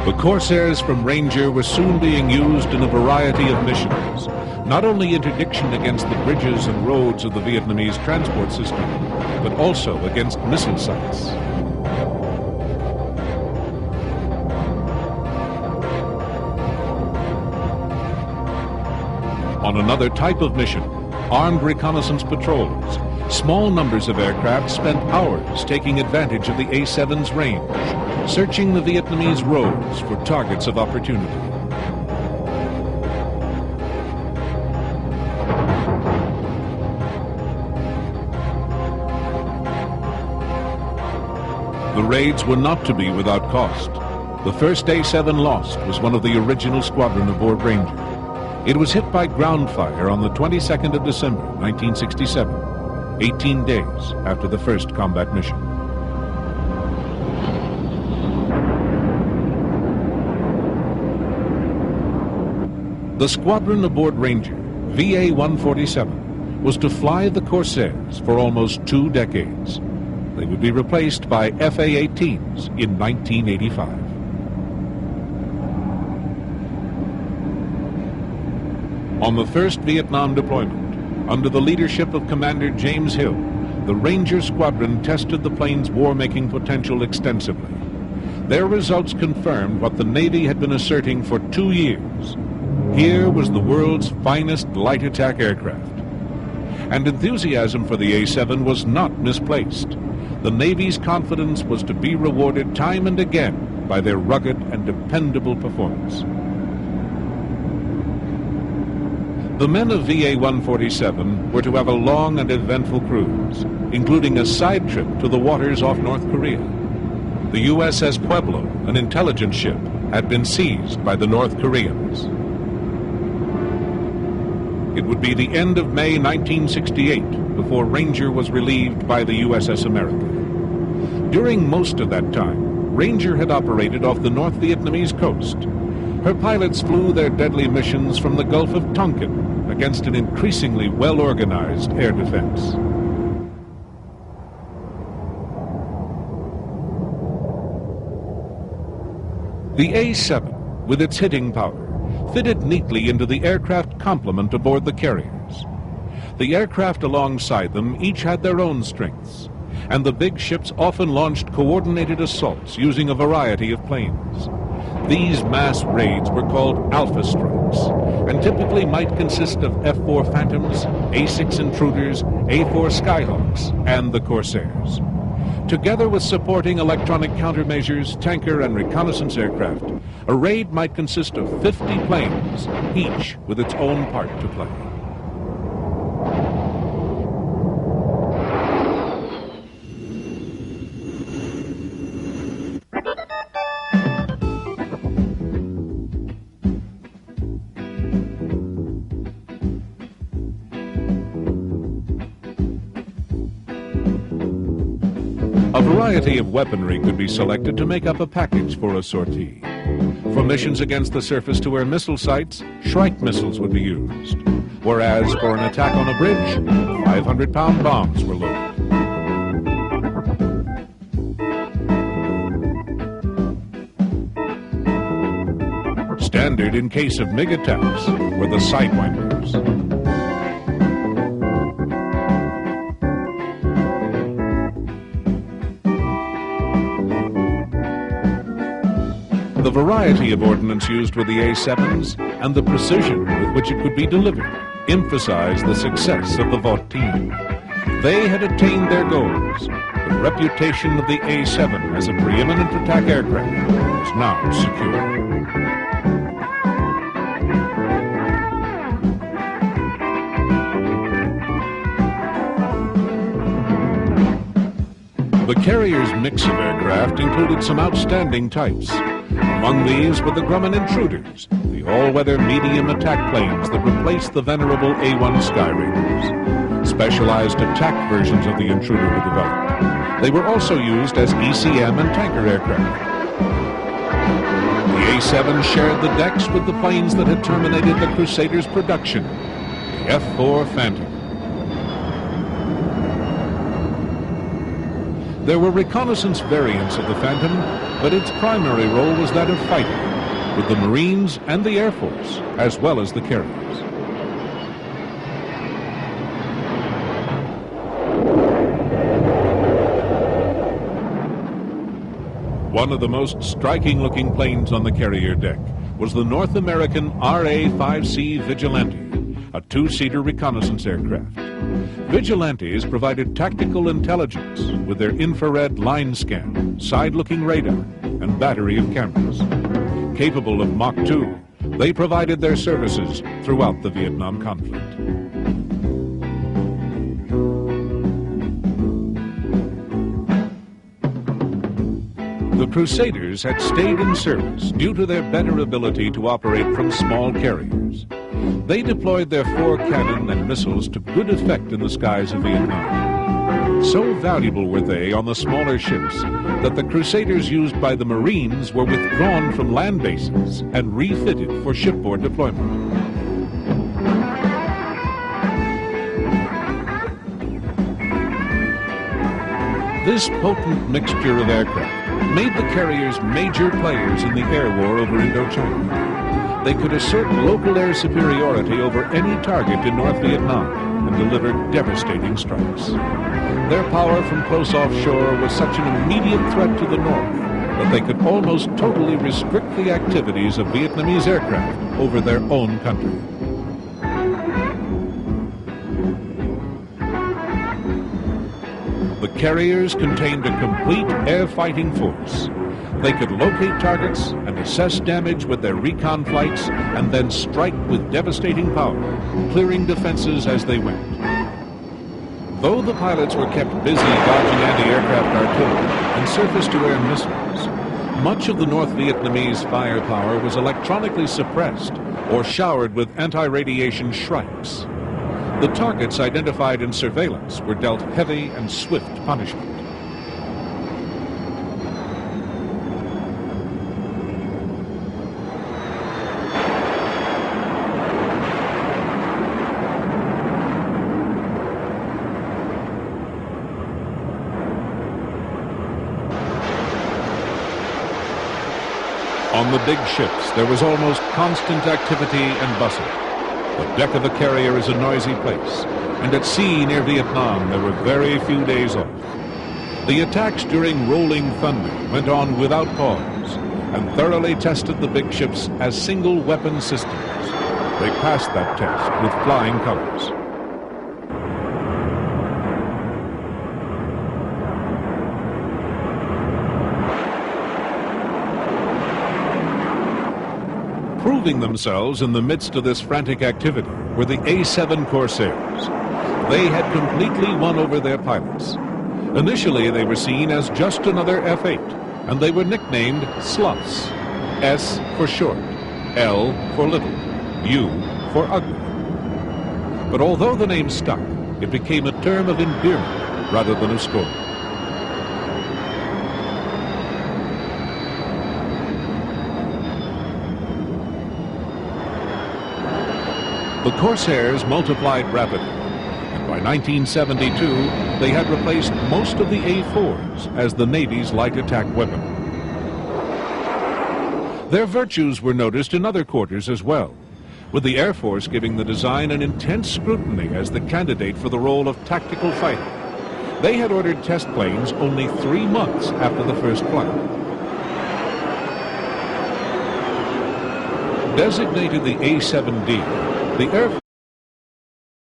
The Corsairs from Ranger were soon being used in a variety of missions, not only interdiction against the bridges and roads of the Vietnamese transport system, but also against missile sites. On another type of mission, armed reconnaissance patrols, small numbers of aircraft spent hours taking advantage of the A-7's range, searching the Vietnamese roads for targets of opportunity. The raids were not to be without cost. The first A-7 lost was one of the original squadron aboard Ranger. It was hit by ground fire on the 22nd of December, 1967, 18 days after the first combat mission. The squadron aboard Ranger, VA-147, was to fly the Corsairs for almost 2 decades. They would be replaced by FA-18s in 1985. On the first Vietnam deployment, under the leadership of Commander James Hill, the Ranger Squadron tested the plane's war-making potential extensively. Their results confirmed what the Navy had been asserting for 2 years. Here was the world's finest light attack aircraft. And enthusiasm for the A-7 was not misplaced. The Navy's confidence was to be rewarded time and again by their rugged and dependable performance. The men of VA-147 were to have a long and eventful cruise, including a side trip to the waters off North Korea. The USS Pueblo, an intelligence ship, had been seized by the North Koreans. It would be the end of May 1968 before Ranger was relieved by the USS America. During most of that time, Ranger had operated off the North Vietnamese coast. Her pilots flew their deadly missions from the Gulf of Tonkin against an increasingly well-organized air defense. The A-7, with its hitting power, fitted neatly into the aircraft complement aboard the carriers. The aircraft alongside them each had their own strengths, and the big ships often launched coordinated assaults using a variety of planes. These mass raids were called Alpha Strikes, and typically might consist of F-4 Phantoms, A-6 Intruders, A-4 Skyhawks, and the Corsairs. Together with supporting electronic countermeasures, tanker and reconnaissance aircraft, a raid might consist of 50 planes, each with its own part to play. A variety of weaponry could be selected to make up a package for a sortie. For missions against the surface-to-air missile sites, Shrike missiles would be used, whereas for an attack on a bridge, 500-pound bombs were loaded. Standard in case of MiG attacks were the Sidewinders. The variety of ordnance used with the A-7s and the precision with which it could be delivered emphasized the success of the Vought team. They had attained their goals. The reputation of the A-7 as a preeminent attack aircraft was now secure. The carrier's mix of aircraft included some outstanding types. Among these were the Grumman Intruders, the all-weather medium attack planes that replaced the venerable A-1 Sky Raiders. Specialized attack versions of the Intruder were developed. They were also used as ECM and tanker aircraft. The A-7 shared the decks with the planes that had terminated the Crusaders' production, the F-4 Phantom. There were reconnaissance variants of the Phantom, but its primary role was that of fighting, with the Marines and the Air Force, as well as the carriers. One of the most striking-looking planes on the carrier deck was the North American RA-5C Vigilante, a two-seater reconnaissance aircraft. Vigilantes provided tactical intelligence with their infrared line scan, side-looking radar, and battery of cameras. Capable of Mach 2, they provided their services throughout the Vietnam conflict. The Crusaders had stayed in service due to their better ability to operate from small carriers. They deployed their 4 cannon and missiles to good effect in the skies of Vietnam. So valuable were they on the smaller ships that the Crusaders used by the Marines were withdrawn from land bases and refitted for shipboard deployment. This potent mixture of aircraft made the carriers major players in the air war over Indochina. They could assert local air superiority over any target in North Vietnam and deliver devastating strikes. Their power from close offshore was such an immediate threat to the north that they could almost totally restrict the activities of Vietnamese aircraft over their own country. The carriers contained a complete air fighting force. They could locate targets and assess damage with their recon flights and then strike with devastating power, clearing defenses as they went. Though the pilots were kept busy dodging anti-aircraft artillery and surface-to-air missiles, much of the North Vietnamese firepower was electronically suppressed or showered with anti-radiation shrikes. The targets identified in surveillance were dealt heavy and swift punishment. On the big ships, there was almost constant activity and bustle. The deck of a carrier is a noisy place, and at sea near Vietnam there were very few days off. The attacks during Rolling Thunder went on without pause and thoroughly tested the big ships as single weapon systems. They passed that test with flying colors. Proving themselves in the midst of this frantic activity were the A-7 Corsairs. They had completely won over their pilots. Initially, they were seen as just another F-8, and they were nicknamed Sloughs. S for short, L for little, U for ugly. But although the name stuck, it became a term of endearment rather than of scorn. The Corsairs multiplied rapidly, and by 1972, they had replaced most of the A-4s as the Navy's light attack weapon. Their virtues were noticed in other quarters as well, with the Air Force giving the design an intense scrutiny as the candidate for the role of tactical fighter. They had ordered test planes only 3 months after the first flight. Designated the A-7D, the Air